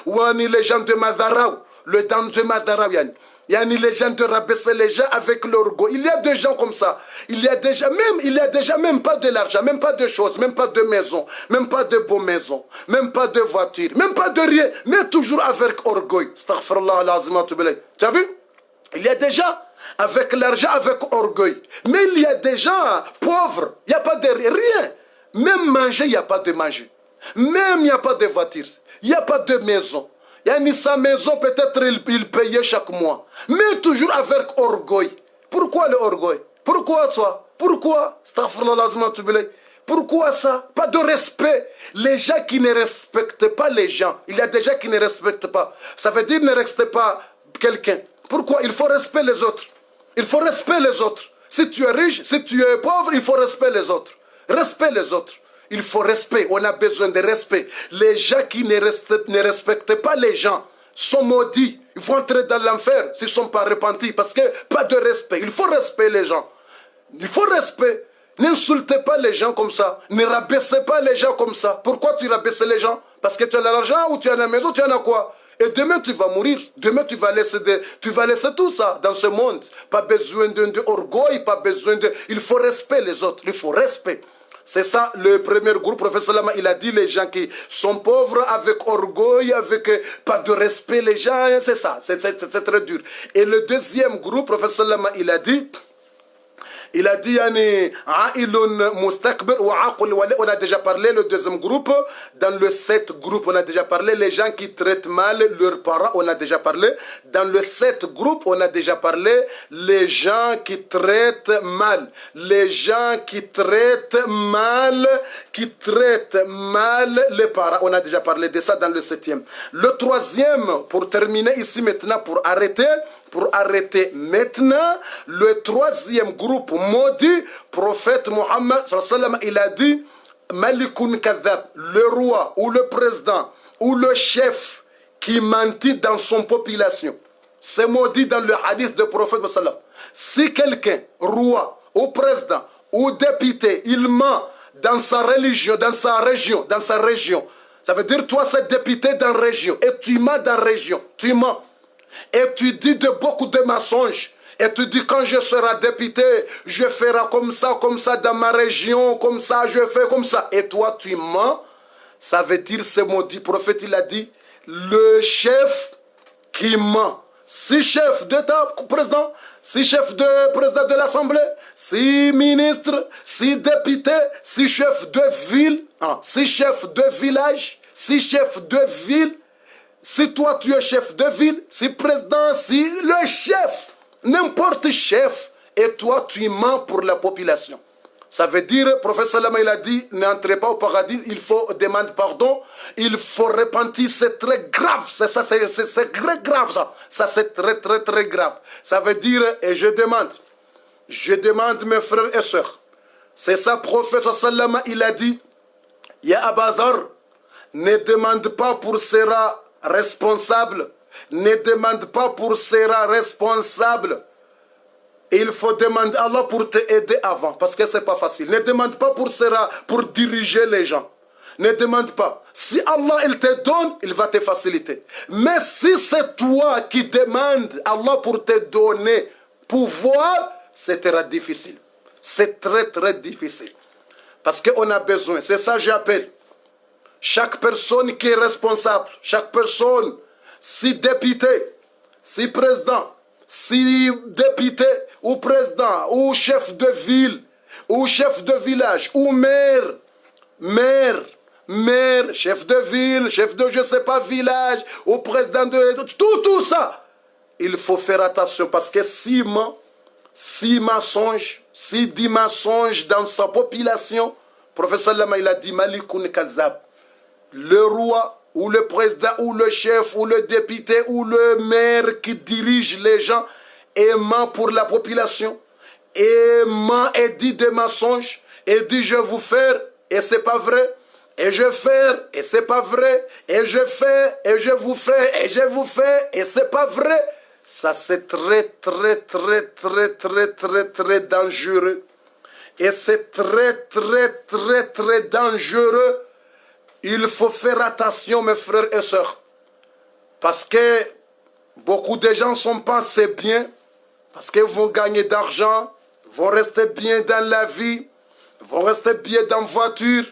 Wani les gens de Madaraou, le temps de Madaraou, Yani les gens de rabaisser les gens avec l'orgueil. Il y a des gens comme ça. Il y a déjà même pas de l'argent, même pas de choses, même pas de maison, même pas de beaux maisons, même pas de voiture, même pas de rien, mais toujours avec orgueil. Astaghfirullah al-azim. Tu as vu? Il y a des gens avec l'argent, avec orgueil. Mais il y a des gens pauvres. Il n'y a pas de rien. Même manger, il n'y a pas de manger. Même il n'y a pas de voiture. Il n'y a pas de maison. Yani sa maison, peut-être il payait chaque mois. Mais toujours avec orgueil. Pourquoi le orgueil? Pourquoi toi? Pourquoi? Pourquoi ça? Pas de respect. Les gens qui ne respectent pas les gens. Il y a des gens qui ne respectent pas. Ça veut dire ne respecte pas quelqu'un. Pourquoi? Il faut respecter les autres. Il faut respecter les autres. Si tu es riche, si tu es pauvre, il faut respecter les autres. Respect les autres. Il faut respect, on a besoin de respect. Les gens qui ne respectent pas les gens sont maudits. Ils vont entrer dans l'enfer s'ils ne sont pas repentis parce que pas de respect. Il faut respecter les gens. Il faut respect. N'insultez pas les gens comme ça. Ne rabaissez pas les gens comme ça. Pourquoi tu rabaisses les gens? Parce que tu as l'argent ou tu as la maison, tu en as quoi? Et demain tu vas mourir. Demain tu vas laisser tout ça dans ce monde. Pas besoin d'orgueil, pas besoin de... Il faut respecter les autres. Il faut respect. C'est ça le premier groupe, professeur Lama, il a dit les gens qui sont pauvres avec orgueil, avec pas de respect, les gens, c'est ça, c'est très dur. Et le deuxième groupe, professeur Lama, il a dit, yani, on a déjà parlé, le deuxième groupe, dans le 7 groupe, on a déjà parlé, les gens qui traitent mal leurs parents, on a déjà parlé, dans le 7 groupe, on a déjà parlé, les gens qui traitent mal, les gens qui traitent mal les parents, on a déjà parlé de ça dans le 7e. Le 3e, pour terminer ici maintenant, pour arrêter maintenant, le 3e groupe maudit, prophète Mohammed, il a dit, Malikun Kadhab, le roi ou le président ou le chef qui mentit dans son population. C'est maudit dans le hadith du prophète. Si quelqu'un, roi ou président ou député, il ment dans sa religion, dans sa région, ça veut dire toi c'est député dans la région et tu mens dans la région, tu mens. Et tu dis beaucoup de mensonges. Et tu dis quand je serai député, je ferai comme ça dans ma région, comme ça, je fais comme ça. Et toi tu mens. Ça veut dire ce maudit prophète, il a dit, le chef qui ment. Si chef d'État, président, si chef de président de l'Assemblée, si ministre, si député, si chef de ville, si chef de village, si chef de ville, si toi tu es chef de ville, si président, si le chef, n'importe chef, et toi tu mens pour la population. Ça veut dire, professeur Lama il a dit, n'entrez pas au paradis, il faut demander pardon, il faut repentir, c'est très grave, c'est très grave ça. Ça c'est très grave. Ça veut dire, et je demande mes frères et sœurs, c'est ça, professeur Lama il a dit, Ya Abadar, ne demande pas pour sera responsable, ne demande pas pour sera responsable. Il faut demander à Allah pour te aider avant, parce que c'est pas facile. Ne demande pas pour sera pour diriger les gens. Ne demande pas. Si Allah il te donne, il va te faciliter. Mais si c'est toi qui demandes à Allah pour te donner pouvoir, c'est très difficile. C'est très difficile. Parce qu'on a besoin. C'est ça que j'appelle. Chaque personne qui est responsable, chaque personne, si député, si président, si député ou président ou chef de ville ou chef de village ou maire, chef de ville, chef de je sais pas village ou président de tout ça, il faut faire attention parce que si mensonge, si dit mensonge dans sa population, professeur Lama il a dit Malikun Kazab, le roi ou le président ou le chef ou le député ou le maire qui dirige les gens et ment pour la population et ment et dit des mensonges et dit je vais vous faire et c'est pas vrai et je vais faire et c'est pas vrai et je fais et je vous fais et je vous fais et c'est pas vrai. Ça c'est très dangereux et c'est très dangereux. Il faut faire attention, mes frères et sœurs. Parce que beaucoup de gens sont pensés bien, parce qu'ils vont gagner d'argent, vont rester bien dans la vie, vont rester bien dans la voiture,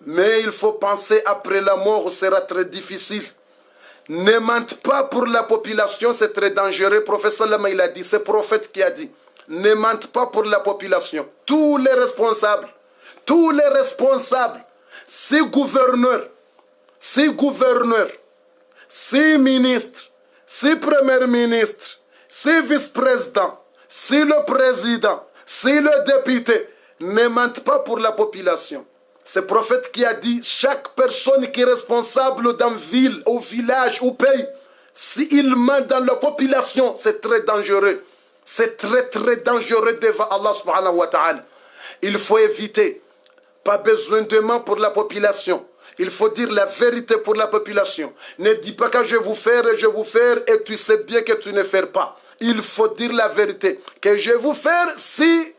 mais il faut penser après la mort, sera très difficile. Ne mentent pas pour la population, c'est très dangereux. Le prophète Salama, il a dit, c'est le prophète qui a dit, ne mentent pas pour la population. Tous les responsables, ces gouverneurs, ces ministres, ces premiers ministres, ces vice-présidents, c'est le président, c'est le député, ne mentent pas pour la population. C'est le prophète qui a dit, chaque personne qui est responsable dans ville, au village, au pays, s'il ment dans la population, c'est très dangereux. C'est très très dangereux devant Allah subhanahu wa ta'ala. Il faut éviter. Pas besoin de mentir pour la population. Il faut dire la vérité pour la population. Ne dis pas que je vais vous faire et tu sais bien que tu ne fais pas. Il faut dire la vérité. Que je vais vous faire si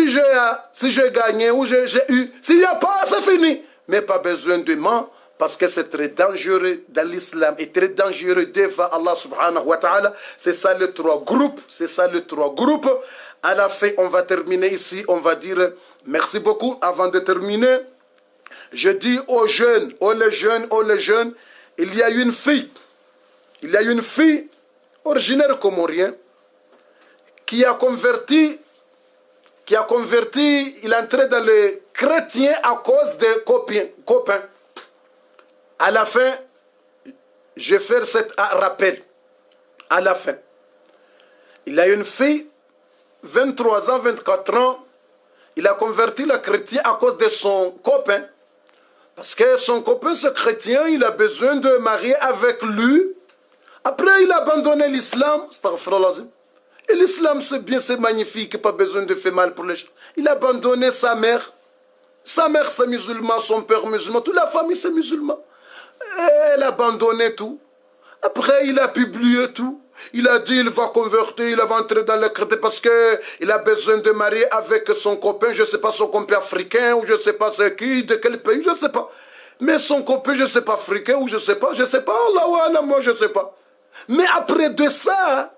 j'ai gagné ou j'ai eu. S'il n'y a pas, c'est fini. Mais pas besoin de mentir parce que c'est très dangereux dans l'islam et très dangereux devant Allah subhanahu wa ta'ala. C'est ça les trois groupes. À la fin, on va terminer ici. On va dire merci beaucoup. Avant de terminer, je dis aux jeunes, il y a une fille originaire comorien qui a converti, il est entré dans le chrétien à cause des copains. À la fin, je vais faire cet rappel. À la fin, il a une fille, 23 ans, 24 ans, il a converti le chrétien à cause de son copain. Parce que son copain, ce chrétien, il a besoin de marier avec lui. Après, il a abandonné l'islam. Et l'islam, c'est bien, c'est magnifique, pas besoin de faire mal pour les gens. Il a abandonné sa mère. Sa mère, c'est musulman, son père musulman, toute la famille, c'est musulman. Elle a abandonné tout. Après, il a publié tout. Il a dit, il va convertir, il va entrer dans le chrétien parce qu'il a besoin de marier avec son copain, je ne sais pas, son copain africain, ou je ne sais pas c'est qui, de quel pays, je ne sais pas. Mais son copain, je ne sais pas, africain, ou je ne sais pas, Allah, moi je ne sais pas. Mais après de ça,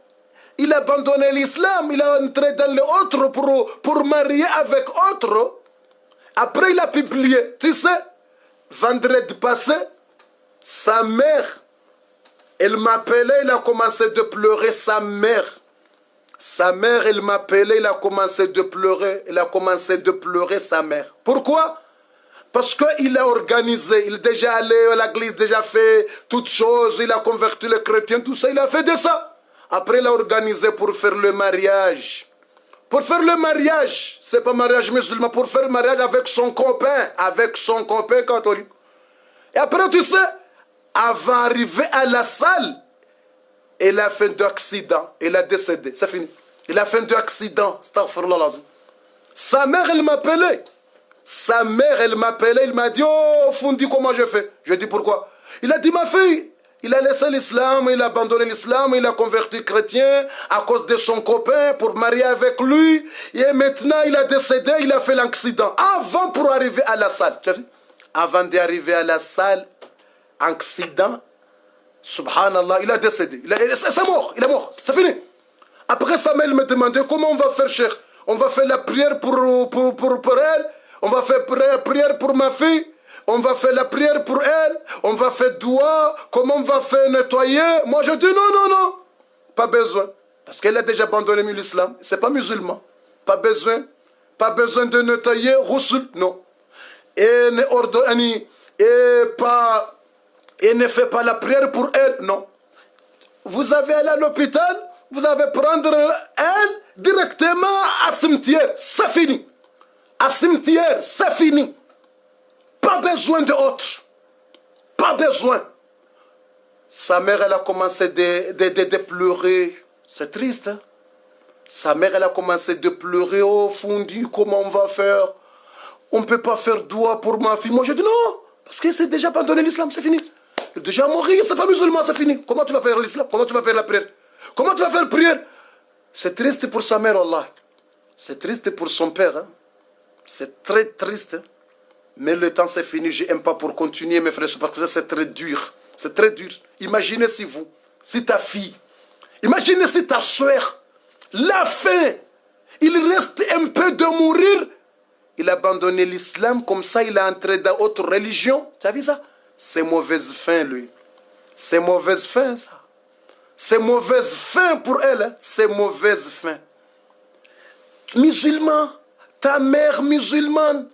il a abandonné l'islam, il a entré dans l'autre pour marier avec autre. Après, il a publié, tu sais, vendredi passé, sa mère, elle m'appelait, il a commencé de pleurer, sa mère, elle m'appelait, il a commencé de pleurer, sa mère. Pourquoi? Parce qu'il a organisé, il est déjà allé à l'église, déjà fait toutes choses, il a converti les chrétiens, tout ça, il a fait de ça. Après, il a organisé pour faire le mariage. Pour faire le mariage, c'est pas mariage musulman, pour faire le mariage avec son copain catholique. Et après, tu sais, avant d'arriver à la salle, elle a fait un accident. Elle a décédé. C'est fini. Elle a fait un accident. Sa mère, elle m'appelait. Elle m'a dit, oh, Fundi, comment je fais? Je dis, pourquoi? Il a dit, ma fille, il a laissé l'islam, il a abandonné l'islam, il a converti chrétien à cause de son copain pour marier avec lui. Et maintenant, il a décédé, il a fait l'accident. Avant pour arriver à la salle. Avant d'arriver à la salle, accident, subhanallah, il a décédé. C'est mort, il est mort, c'est fini. Après ça, il me demandait comment on va faire, cher. On va faire la prière pour elle, on va faire prière pour ma fille, on va faire la prière pour elle, on va faire doua, comment on va faire nettoyer. Moi je dis non, pas besoin. Parce qu'elle a déjà abandonné l'islam, c'est pas musulman. Pas besoin de nettoyer, roussoul, non. Et ne fait pas la prière pour elle, non. Vous avez allé à l'hôpital, vous avez prendre elle directement à cimetière, c'est fini. À cimetière, c'est fini. Pas besoin d'autre. Pas besoin. Sa mère, elle a commencé de pleurer. C'est triste, hein? Sa mère, elle a commencé de pleurer. Oh, Fundi, comment on va faire? On ne peut pas faire doigt pour ma fille. Moi, je dis non, parce que c'est déjà abandonné l'islam, c'est fini. Il est déjà mort, c'est pas musulman, c'est fini. Comment tu vas faire l'islam? Comment tu vas faire la prière? Comment tu vas faire prière? C'est triste pour sa mère, Allah. C'est triste pour son père. Hein? C'est très triste. Mais le temps c'est fini. Je n'aime pas pour continuer, mes frères, parce que c'est très dur. C'est très dur. Imaginez si vous, si ta fille, imaginez si ta soeur, la faim, il reste un peu de mourir, il a abandonné l'islam, comme ça il est entré dans autre religion. Tu as vu ça? C'est mauvaise fin, lui. C'est mauvaise fin, ça. C'est mauvaise fin pour elle. Hein? C'est mauvaise fin. Musulman, ta mère musulmane,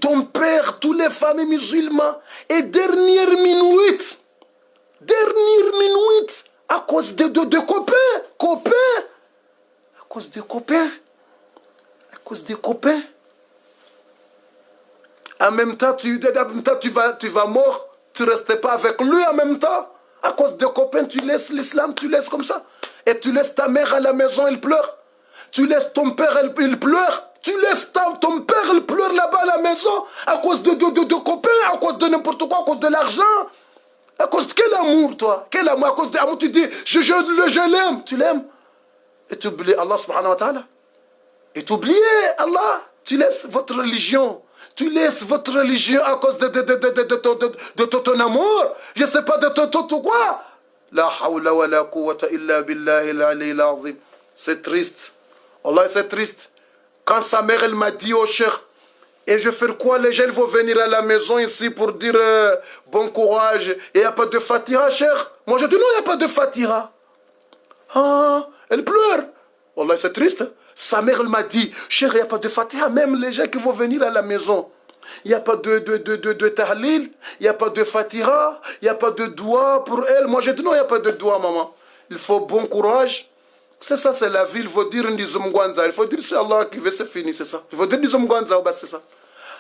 ton père, tous les familles musulmanes, et dernière minute, à cause de copains, à cause des copains. En même temps, tu vas mort, tu ne restes pas avec lui en même temps. À cause des copains, tu laisses l'islam, tu laisses comme ça. Et tu laisses ta mère à la maison, elle pleure. Tu laisses ton père, il pleure. Tu laisses ton père, il pleure là-bas à la maison. À cause de copains, à cause de n'importe quoi, à cause de l'argent. À cause de quel amour, toi? Quel amour? À cause de l'amour, tu dis, je l'aime. Tu l'aimes. Et tu oublies Allah subhanahu wa ta'ala. Et tu oublies Allah. Tu laisses votre religion. Tu laisses votre religion à cause de ton amour. Je ne sais pas de ton quoi. La hawla wa la quwwata illa billahi al-ali al-azim. C'est triste. Allah, c'est triste. Quand sa mère, elle m'a dit, oh cher, et je vais faire quoi? Les gens vont venir à la maison ici pour dire bon courage. Et il n'y a pas de fatiha, cher. Moi, je dis non, il n'y a pas de fatiha. Ah, elle pleure. Allah, c'est triste. Sa mère, elle m'a dit, cher, il n'y a pas de fatiha. Même les gens qui vont venir à la maison. Il n'y a pas de tahlil, il n'y a pas de fatiha, il n'y a pas de doigt pour elle. Moi, je dis non, il n'y a pas de doigt, maman. Il faut bon courage. C'est ça, c'est la vie. Il faut dire Nizumgwanza. Il faut dire c'est Allah qui veut, c'est fini, c'est ça. Il faut dire Nizumgwanza, c'est ça.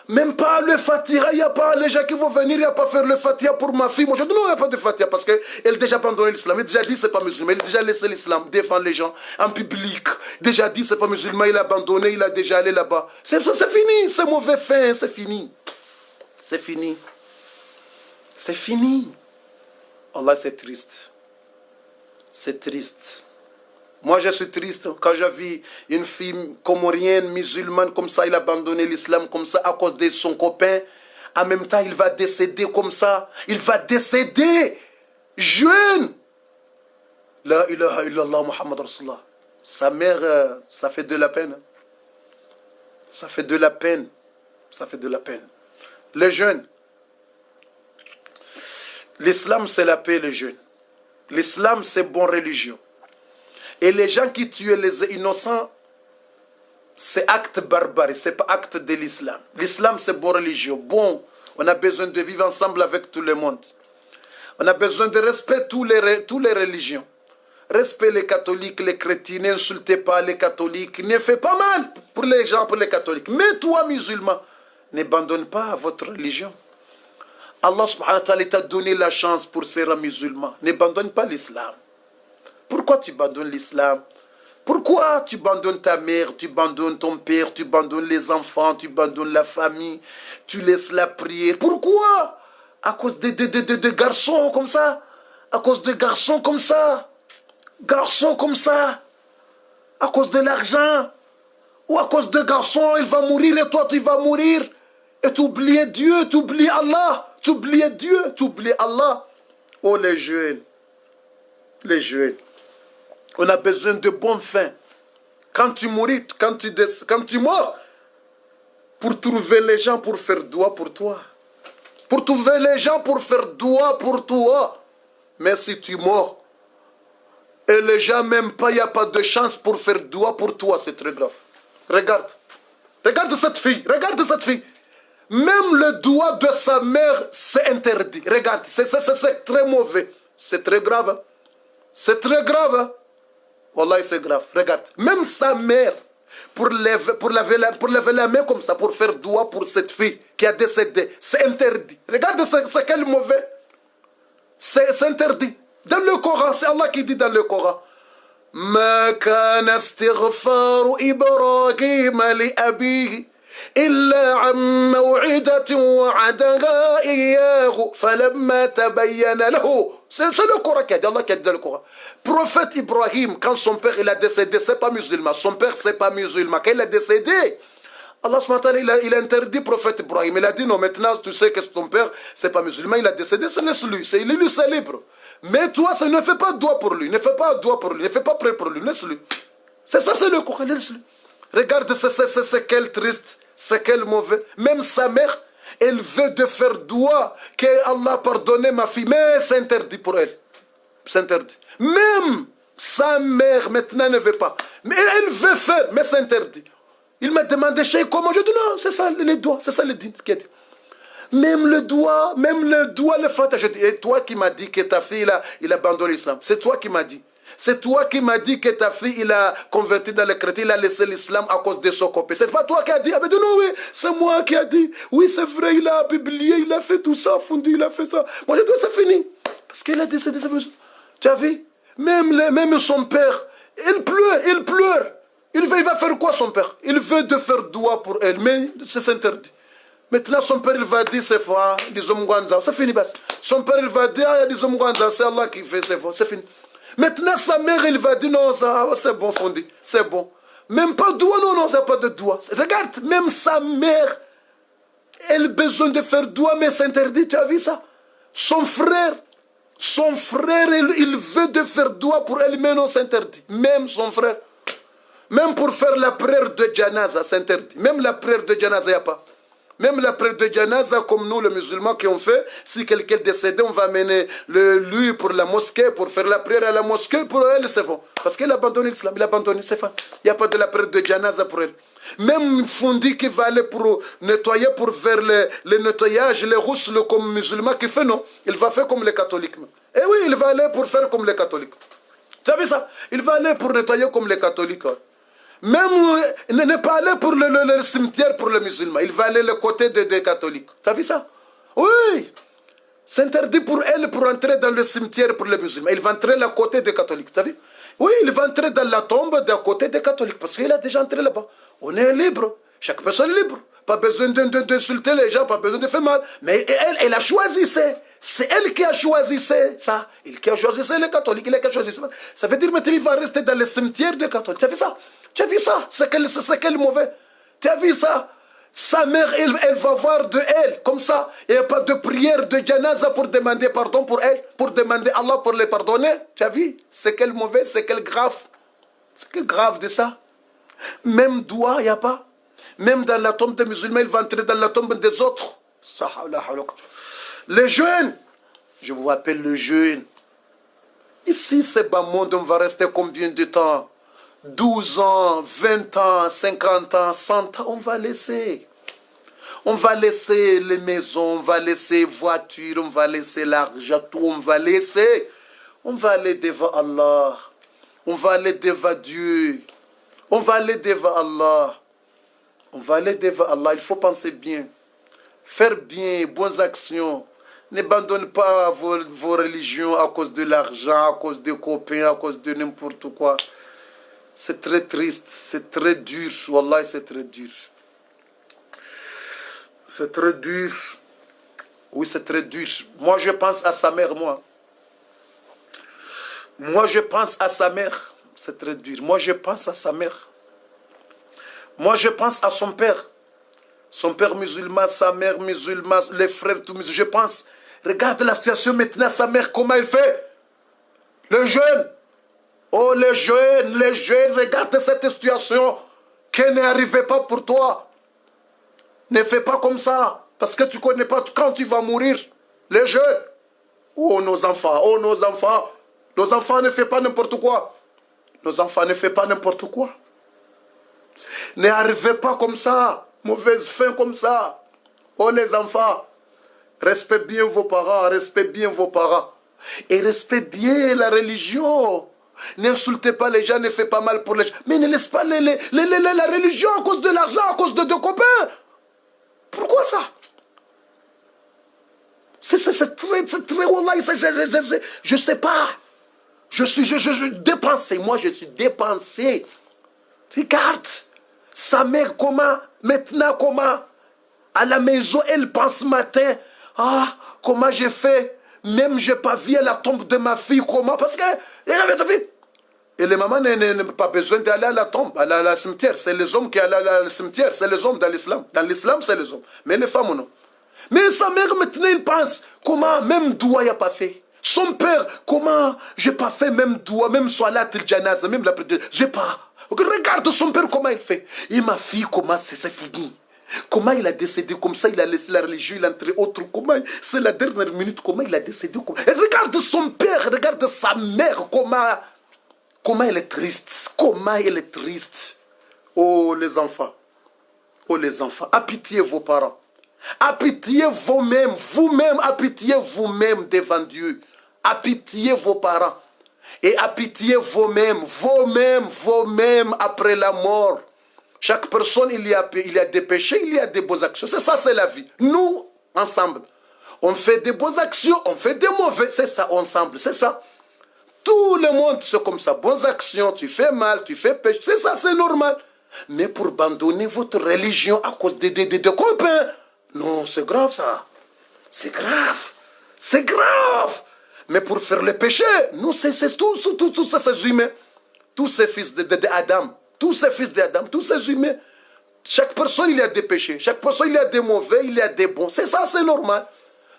Même pas le Fatiha, il n'y a pas les gens qui vont venir, il n'y a pas faire le Fatiha pour ma fille. Moi, je dis non, il n'y a pas de Fatiha parce qu'elle a déjà abandonné l'islam. Il a déjà dit c'est pas musulman. Il a déjà laissé l'islam, défendre les gens en public. Déjà dit c'est pas musulman, il a abandonné, il a déjà allé là-bas. C'est fini, c'est mauvais fin, c'est fini. C'est fini. C'est fini. Allah, c'est triste. C'est triste. Moi, je suis triste quand j'ai vu une fille comorienne, musulmane, comme ça, il a abandonné l'islam, comme ça, à cause de son copain. En même temps, il va décéder comme ça. Il va décéder jeune. La ilaha illallah Muhammad Rasulullah. Sa mère, ça fait de la peine. Ça fait de la peine. Ça fait de la peine. Les jeunes. L'islam, c'est la paix, les jeunes. L'islam, c'est bonne religion. Et les gens qui tuent les innocents, c'est acte barbare, c'est pas acte de l'islam. L'islam, c'est bonne religion. Bon, on a besoin de vivre ensemble avec tout le monde. On a besoin de respecter toutes les religions. Respect les catholiques, les chrétiens, n'insultez pas les catholiques. Ne faites pas mal pour les gens, pour les catholiques. Mais toi, musulman, n'abandonne pas votre religion. Allah subhanahu wa ta'ala t'a donné la chance pour ces musulmans. N'abandonne pas l'islam. Pourquoi tu abandonnes l'islam? Pourquoi tu abandonnes ta mère, tu abandonnes ton père, tu abandonnes les enfants, tu abandonnes la famille, tu laisses la prière? Pourquoi? À cause de garçons comme ça? À cause de garçons comme ça? Garçons comme ça? À cause de l'argent? Ou à cause de garçons, il va mourir et toi tu vas mourir? Et tu oublies Dieu, tu oublies Allah, tu oublies Dieu, tu oublies Allah. Oh les jeunes, les jeunes. On a besoin de bonnes fins. Quand tu mouris, quand tu mors, pour trouver les gens pour faire doigt pour toi. Pour trouver les gens pour faire doigt pour toi. Mais si tu mors, et les gens même pas, il n'y a pas de chance pour faire doigt pour toi, c'est très grave. Regarde. Regarde cette fille. Regarde cette fille. Même le doigt de sa mère, c'est interdit. Regarde, c'est très mauvais. C'est très grave. C'est très grave. Wallah, c'est grave. Regarde, même sa mère, pour lever la main comme ça, pour faire doigt pour cette fille qui a décédé, c'est interdit. Regarde, c'est quel mauvais. C'est interdit. Dans le Coran, c'est Allah qui dit dans le Coran. Ma kana istighfaru Ibrahim li abihi إلا عن موعدة وعدها إياه فلما تبين له. C'est le Coran qui a dit, Allah qui a dit dans le Coran. Prophète Ibrahim, quand son père il a décédé, c'est pas musulman. Son père c'est pas musulman. Quand il a décédé, Allah subhanahu wa ta'ala, il a interdit le prophète Ibrahim. Il a dit non, maintenant tu sais que ton père, c'est pas musulman, il a décédé, laisse-lui. Lui, c'est libre. Mais toi, ne fais pas doigt pour lui, ne fais pas doigt pour lui, ne fais pas prière pour lui, laisse-lui. C'est ça, c'est le Coran, laisse-lui. Regarde, c'est quel triste, c'est quel mauvais. Même sa mère, elle veut de faire doigt que Allah pardonne ma fille, mais c'est interdit pour elle. C'est interdit. Même sa mère maintenant ne veut pas. Mais elle veut faire, mais c'est interdit. Il m'a demandé, Cheikh, comment? Je dis non, c'est ça les doigts, c'est ça le din qui a dit. Même le doigt, le fatah. Je dis, et toi qui m'as dit que ta fille, il a abandonné l'islam. C'est toi qui m'as dit. C'est toi qui m'as dit que ta fille, il a converti dans le chrétien, il a laissé l'islam à cause de son copain. C'est pas toi qui as dit. Ah, mais non, oui, c'est moi qui a dit. Oui, c'est vrai, il a publié, il a fait tout ça, fondu, il a fait ça. Moi, je dis, c'est fini. Parce qu'il a décédé. Tu as vu? Même son père, il pleure. Il va faire quoi son père? Il veut de faire doigt pour elle, mais c'est interdit. Maintenant son père il va dire c'est faux, c'est fini. Son père il va dire c'est Allah qui fait c'est faux, c'est fini. Maintenant sa mère il va dire non, c'est bon fondé, c'est bon. Même pas doigt, non, c'est pas de doigt. Regarde, même sa mère, elle a besoin de faire doigt, mais c'est interdit, tu as vu ça? Son frère, il veut de faire doigt pour elle, mais non, c'est interdit. Même son frère. Même pour faire la prière de Janaza, c'est interdit. Même la prière de Janaza, il n'y a pas. Même la prière de Janaza, comme nous, les musulmans qui ont fait, si quelqu'un est décédé, on va amener lui pour la mosquée, pour faire la prière à la mosquée, pour elle, c'est bon. Parce qu'il a abandonné l'islam, il a abandonné, c'est fin. Il n'y a pas de la prière de Janaza pour elle. Même Fondi qui va aller pour nettoyer, pour faire le nettoyage, les rousses, comme musulman qui fait, non. Il va faire comme les catholiques. Et oui, il va aller pour faire comme les catholiques. Tu as vu ça? Il va aller pour nettoyer comme les catholiques. Même ne pas aller pour le cimetière pour les musulmans. Il va aller le côté des catholiques. Tu as vu ça? Oui. C'est interdit pour elle pour entrer dans le cimetière pour les musulmans. Il va entrer à côté des catholiques. Tu as vu? Oui, il va entrer dans la tombe d'à côté des catholiques. Parce qu'il a déjà entré là-bas. On est libre. Chaque personne est libre. Pas besoin d'insulter les gens, pas besoin de faire mal. Mais elle a choisi ça. C'est elle qui a choisi ça. Elle qui a choisi ça, les catholiques. Il a choisi ça. Ça veut dire maintenant il va rester dans le cimetière des catholiques. Tu as vu ça? Tu as vu ça? C'est quel mauvais. Tu as vu ça? Sa mère, elle va voir de elle. Comme ça, il n'y a pas de prière de janaza pour demander pardon pour elle. Pour demander Allah pour les pardonner. Tu as vu? C'est quel mauvais, c'est quel grave. C'est quel grave de ça. Même doigt, il n'y a pas. Même dans la tombe des musulmans, il va entrer dans la tombe des autres. Les jeunes, je vous rappelle le jeune. Ici, c'est bas monde, on va rester combien de temps? 12 ans, 20 ans, 50 ans, 100 ans, on va laisser. On va laisser les maisons, on va laisser les voitures, on va laisser l'argent, tout, on va laisser. On va aller devant Allah. On va aller devant Dieu. On va aller devant Allah. On va aller devant Allah. Il faut penser bien. Faire bien, bonnes actions. N'abandonne pas vos religions à cause de l'argent, à cause des copains, à cause de n'importe quoi. C'est très triste, c'est très dur. Wallah, c'est très dur. C'est très dur. Oui, c'est très dur. Moi, je pense à sa mère, moi. Moi, je pense à sa mère. C'est très dur. Moi, je pense à sa mère. Moi, je pense à son père. Son père musulman, sa mère musulmane, les frères tout musulmans. Je pense, regarde la situation maintenant, sa mère, comment elle fait. Le jeune. Oh, les jeunes, regarde cette situation qui n'arrivait pas pour toi. Ne fais pas comme ça, parce que tu ne connais pas quand tu vas mourir. Les jeunes, oh nos enfants, nos enfants ne font pas n'importe quoi. Nos enfants ne font pas n'importe quoi. N'arrivez pas comme ça, mauvaise fin comme ça. Oh les enfants, respectez bien vos parents, respectez bien vos parents. Et respectez bien la religion. N'insultez pas les gens, ne faites pas mal pour les gens. Mais ne laisse pas la religion à cause de l'argent, à cause de deux copains. Pourquoi ça? C'est très wallah, je sais pas. Je suis dépensé. Moi, je suis dépensé. Regarde. Sa mère, comment? Maintenant, comment? À la maison, elle pense matin. Ah, comment j'ai fait? Même je n'ai pas vu à la tombe de ma fille. Comment? Parce que, Et les mamans n'ont pas besoin d'aller à la tombe, à la cimetière. C'est les hommes qui allaient à la cimetière, c'est les hommes dans l'islam. Dans l'islam, c'est les hommes. Mais les femmes, non. Mais sa mère, maintenant, il pense, comment même doua, il n'a pas fait. Son père, comment j'ai pas fait même doua, même salat al-janaz, même la prière, j'ai pas. Regarde son père, comment il fait. Et ma fille, comment c'est fini. Comment il a décédé comme ça, il a laissé la religion, il a entré autre. Comment c'est la dernière minute, comment il a décédé. Et regarde son père, regarde sa mère, comment elle est triste. Comment elle est triste. Oh les enfants. Oh les enfants. Apitié vos parents. Apitié vous-même. Vous-même, apitié vous-même devant Dieu. Apitié vos parents. Et apitié vous-même. Vous-même après la mort. Chaque personne, il y a des péchés, il y a des bonnes actions. C'est ça, c'est la vie. Nous, ensemble. On fait des bonnes actions, on fait des mauvaises. C'est ça, ensemble. C'est ça. Tout le monde, c'est comme ça. Bonnes actions, tu fais mal, tu fais péché. C'est ça, c'est normal. Mais pour abandonner votre religion à cause de copains, non, c'est grave ça. C'est grave. C'est grave. Mais pour faire le péché, non, c'est tout ça, c'est humain. Tous ces fils d'Adam, tous ces fils d'Adam, tous ces humains. Chaque personne, il y a des péchés. Chaque personne, il y a des mauvais, il y a des bons. C'est ça, c'est normal.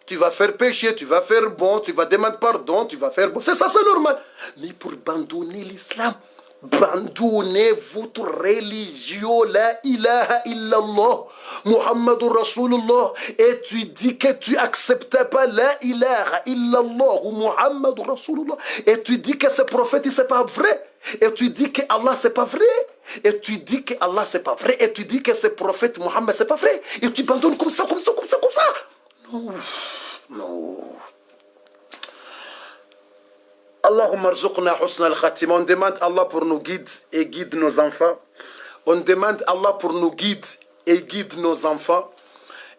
Tu vas faire péché, tu vas faire bon, tu vas demander pardon, tu vas faire bon. C'est ça, c'est normal. Mais pour abandonner l'islam, abandonnez votre religion, la ilaha illallah, Muhammadur Rasulullah, et tu dis que tu acceptes pas la ilaha illallah ou Muhammadur Rasulullah, et tu dis que ce prophète, c'est pas vrai, et tu dis que Allah, c'est pas vrai, et tu dis que Allah, c'est pas vrai, et tu dis que ce prophète Muhammad, c'est pas vrai, et tu abandonnes comme ça. Non, non. Allahumma arzuqna husna al-khatima. On demande Allah pour nous guider et guide nos enfants. On demande Allah pour nous guider et guide nos enfants.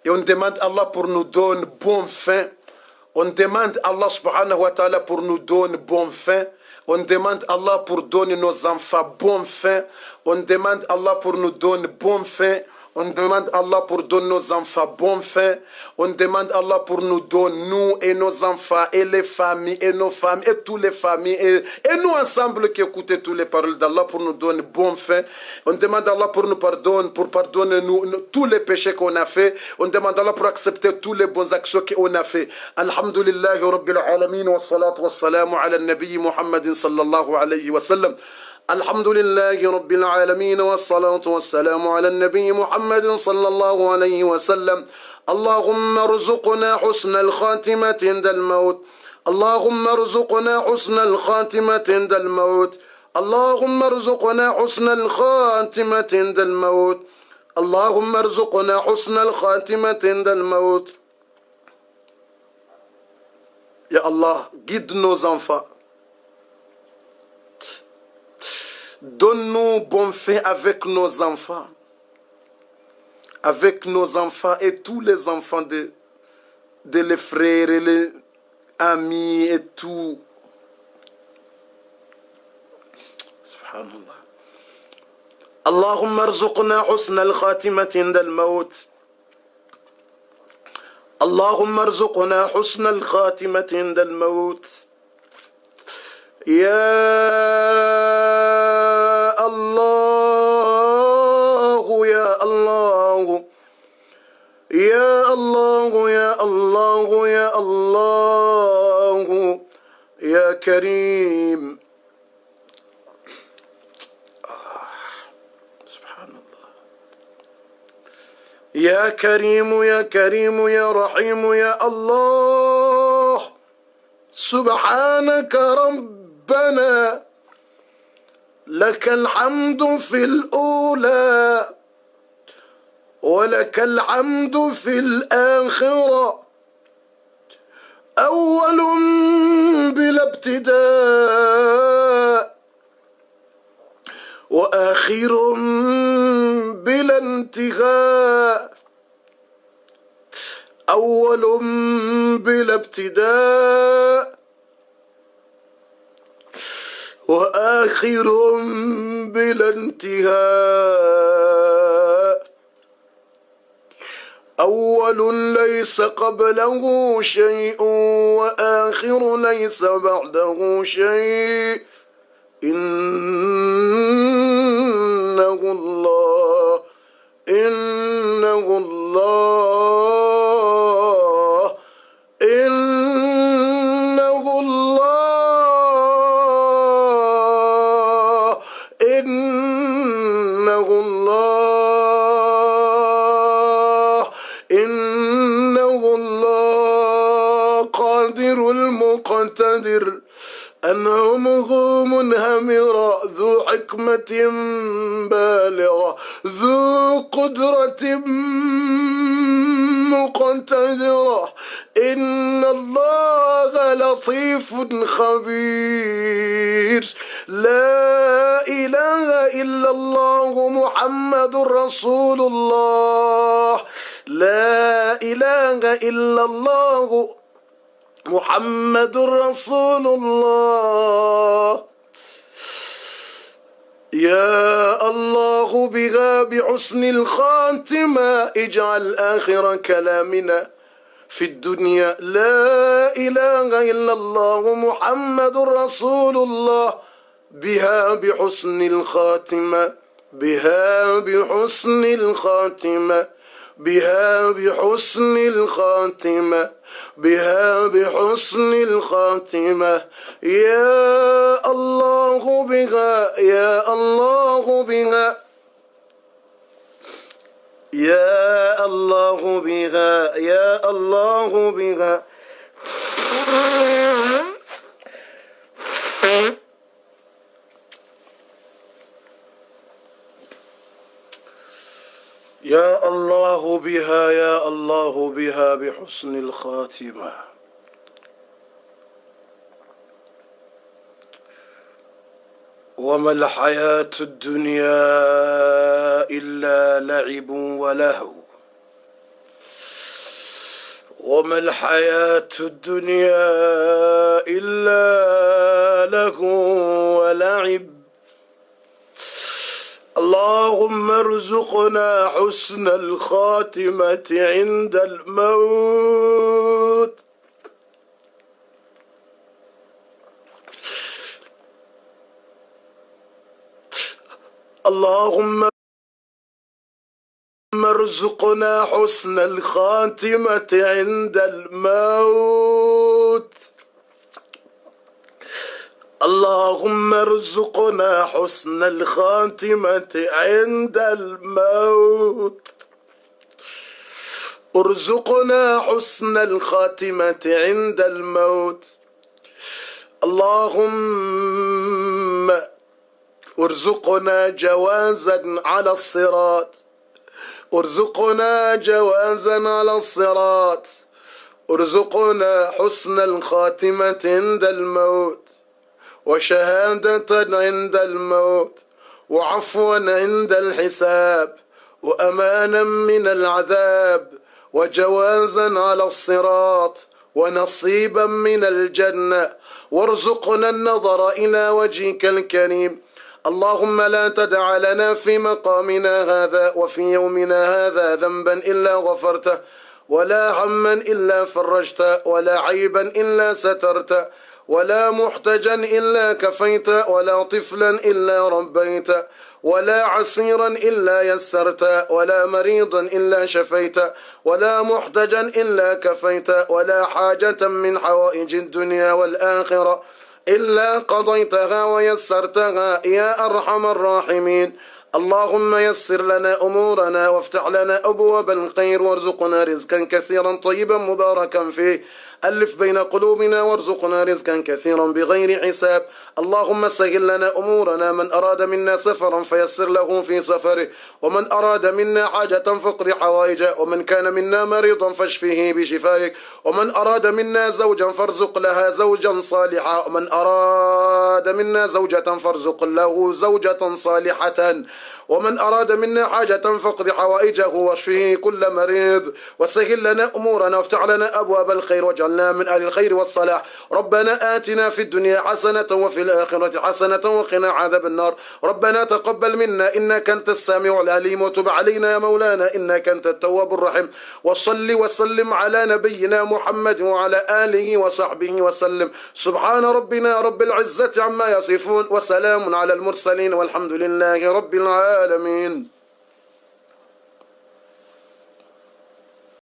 Et on demande Allah pour nous donner bon fin. On demande Allah subhanahu wa ta'ala pour nous donner bon fin. On demande Allah pour donner nos enfants bon fin. On demande Allah pour nous donner bon fin. On demande Allah pour donner nos enfants bon fin. On demande Allah pour nous donner, nous et nos enfants, et les familles, et nos femmes, et toutes les familles, et nous ensemble qui écoutons toutes les paroles d'Allah pour nous donner bon fin. On demande Allah pour nous pardonner, pour pardonner nous, tous les péchés qu'on a fait. On demande Allah pour accepter tous les bonnes actions qu'on a fait. Alhamdulillahi Rabbil Alamin, wa salatu wa salamu ala nabi Muhammadin sallallahu alayhi wa sallam. الحمد لله رب العالمين والصلاة والسلام على النبي محمد صلى الله عليه وسلم اللهم ارزقنا حسن الخاتمة عند الموت اللهم ارزقنا حسن الخاتمة عند الموت اللهم ارزقنا حسن الخاتمة عند الموت اللهم ارزقنا حسن الخاتمة عند الموت يا الله guide nos enfants. Donne-nous bon fin avec nos enfants et tous les enfants de les frères et les amis et tout. Subhanallah. Allahumma arzuqna husna al-khatimah inda al-maut. Allahumma arzuqna husna al-khatimah inda al-maut. Ya Allah, ya Allah, ya Allah, ya Allah, ya Allah, ya Karim. Subhanallah. Ya Karim, ya Karim, ya Rahim, ya Allah. Subhanaka Rabbana. لك الحمد في الأولى ولك الحمد في الآخرة أول بلا ابتداء وآخر بلا انتهاء أول بلا ابتداء وآخر بلا انتهاء أول ليس قبله شيء وآخر ليس بعده شيء إنه الله إنه الله إنه الله إنه الله إنه الله قادر المقتدر أنعمه منهمرة ذو حكمة بالغة ذو قدرة مقتدرة إن الله لطيف خبير لا إله إلا الله محمد رسول الله لا إله إلا الله محمد رسول الله يا الله بها بحسن الخاتمة اجعل آخر كلامنا في الدنيا لا إله إلا الله محمد رسول الله بها بحسن الخاتمة بها بحسن الخاتمة بها بحسن الخاتمة بها بحسن الخاتمة يا الله بها يا الله بها يا الله بها يا الله بها يا الله بها يا الله بها بحسن الخاتمة وما الحياة الدنيا إلا لعب ولهو وما الحياة الدنيا إلا لهو ولعب اللهم ارزقنا حسن الخاتمة عند الموت اللهم ارزقنا حسن الخاتمة عند الموت اللهم ارزقنا حسن الخاتمة عند الموت ارزقنا حسن الخاتمة عند الموت اللهم ارزقنا جوازا على الصراط ارزقنا جوازا على الصراط ارزقنا حسن الخاتمة عند الموت وشهادة عند الموت وعفوا عند الحساب وأمانا من العذاب وجوازا على الصراط ونصيبا من الجنة وارزقنا النظر إلى وجهك الكريم اللهم لا تدع لنا في مقامنا هذا وفي يومنا هذا ذنبا إلا غفرته ولا هما إلا فرجته ولا عيبا إلا سترته ولا محتجا إلا كفيت ولا طفلا إلا ربيت ولا عسيرا إلا يسرت ولا مريضا إلا شفيت ولا محتجا إلا كفيت ولا حاجة من حوائج الدنيا والآخرة إلا قضيتها ويسرتها يا أرحم الراحمين اللهم يسر لنا أمورنا وافتح لنا أبواب الخير وارزقنا رزقا كثيرا طيبا مباركا فيه ألف بين قلوبنا وارزقنا رزقا كثيرا بغير حساب اللهم سهل لنا أمورنا من أراد منا سفرا فيسر له في سفره ومن أراد منا حاجة فاقض حوائجه ومن كان منا مريضا فاشفه بشفائك ومن أراد منا زوجا فارزق لها زوجا صالحا ومن أراد منا زوجة فارزق له زوجة صالحة ومن أراد منا حاجة فاقض حوائجه واشفه كل مريض وسهل لنا أمورنا وافتح لنا أبواب الخير واجعل واجعلنا من أهل الخير والصلاح. ربنا آتنا في الدنيا حسنة وفي الآخرة حسنة وقنا عذاب النار. ربنا تقبل منا إنك أنت السميع العليم، وتب علينا يا مولانا إنك أنت التواب الرحيم. وصل وسلم على نبينا محمد وعلى آله وصحبه وسلم. سبحان ربنا رب العزة عما يصفون، وسلام على المرسلين، والحمد لله رب العالمين.